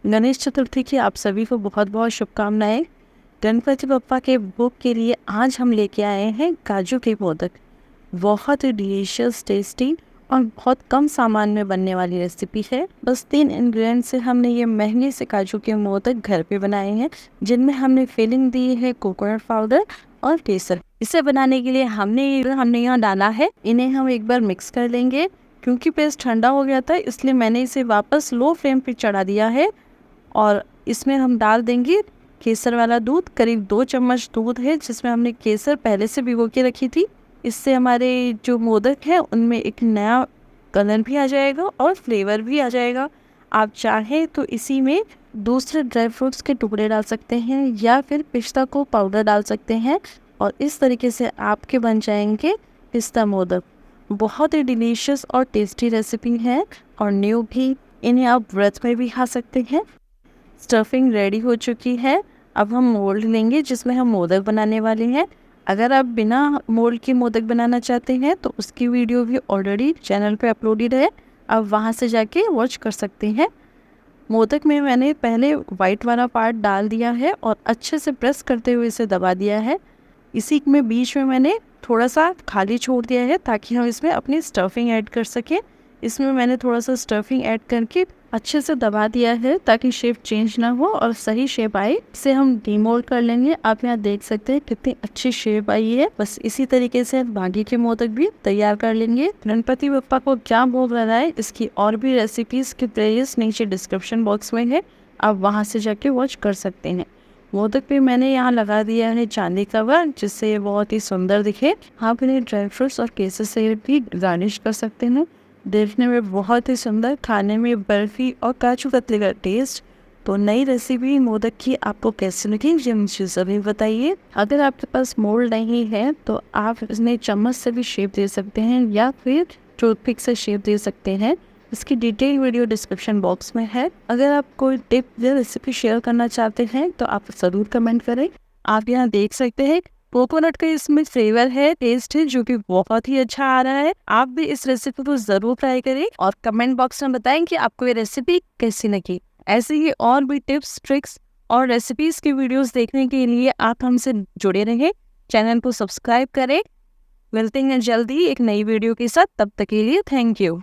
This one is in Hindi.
गणेश चतुर्थी की आप सभी को बहुत बहुत शुभकामनाएं। गणपति बप्पा के भोग के लिए आज हम लेके आए हैं काजू के मोदक। बहुत ही डिलीशियस, टेस्टी और बहुत कम सामान में बनने वाली रेसिपी है। बस 3 इंग्रेडिएंट से हमने ये महंगे से काजू के मोदक घर पे बनाए हैं, जिनमें हमने फिलिंग दी है कोकोनट पाउडर और केसर। इसे बनाने के लिए हमने यहाँ डाला है। इन्हें हम एक बार मिक्स कर लेंगे। क्योंकि पेस्ट ठंडा हो गया था, इसलिए मैंने इसे वापस लो फ्लेम पे चढ़ा दिया है। और इसमें हम डाल देंगे केसर वाला दूध। करीब 2 चम्मच दूध है, जिसमें हमने केसर पहले से भिगो के रखी थी। इससे हमारे जो मोदक है उनमें एक नया कलर भी आ जाएगा और फ्लेवर भी आ जाएगा। आप चाहें तो इसी में दूसरे ड्राई फ्रूट्स के टुकड़े डाल सकते हैं या फिर पिस्ता को पाउडर डाल सकते हैं, और इस तरीके से आपके बन जाएंगे पिस्ता मोदक। बहुत ही डिलीशियस और टेस्टी रेसिपी है और न्यू भी। इन्हें आप व्रत में भी खा सकते हैं। स्टफिंग रेडी हो चुकी है। अब हम मोल्ड लेंगे जिसमें हम मोदक बनाने वाले हैं। अगर आप बिना मोल्ड के मोदक बनाना चाहते हैं तो उसकी वीडियो भी ऑलरेडी चैनल पे अपलोडेड है, आप वहां से जाके वॉच कर सकते हैं। मोदक में मैंने पहले वाइट वाला पार्ट डाल दिया है और अच्छे से प्रेस करते हुए इसे दबा दिया है। इसी में बीच में मैंने थोड़ा सा खाली छोड़ दिया है ताकि हम इसमें अपनी स्टफिंग ऐड कर सकें। इसमें मैंने थोड़ा सा स्टफिंग ऐड करके अच्छे से दबा दिया है ताकि शेप चेंज ना हो और सही शेप आए। इसे हम डीमोल्ड कर लेंगे। आप यहाँ देख सकते हैं कितनी अच्छी शेप आई है। बस इसी तरीके से बाकी के मोदक भी तैयार कर लेंगे। गणपति बप्पा को क्या भोग लगाए, इसकी और भी रेसिपीज की प्लेलिस्ट नीचे डिस्क्रिप्शन बॉक्स में है, आप वहाँ से जाके वॉच कर सकते हैं। मोदक पे मैंने यहाँ लगा दिया है चांदी का वर्क, जिससे ये बहुत ही सुंदर दिखे। आप इन्हें ड्राई फ्रूट्स और केसर से भी गार्निश कर सकते हैं। देखने में बहुत ही सुंदर, खाने में बर्फी और काजू कतली का टेस्ट। तो नई रेसिपी मोदक की आपको कैसी लगी ये मुझे ज़रूर बताइए। अगर आपके पास मोल्ड नहीं है तो आप इसमें चम्मच से भी शेप दे सकते हैं या फिर टूथपिक से शेप दे सकते हैं। इसकी डिटेल वीडियो डिस्क्रिप्शन बॉक्स में है। अगर आप कोई टिप या रेसिपी शेयर करना चाहते हैं तो आप ज़रूर कमेंट करें। आप यहाँ देख सकते हैं कोकोनट का इसमें फ्लेवर है, टेस्ट है, जो कि बहुत ही अच्छा आ रहा है। आप भी इस रेसिपी को जरूर ट्राई करें और कमेंट बॉक्स में बताएं कि आपको ये रेसिपी कैसी लगी। ऐसे ही और भी टिप्स, ट्रिक्स और रेसिपीज की वीडियोस देखने के लिए आप हमसे जुड़े रहें। चैनल को सब्सक्राइब करें। मिलते हैं जल्दी एक नई वीडियो के साथ। तब तक के लिए थैंक यू।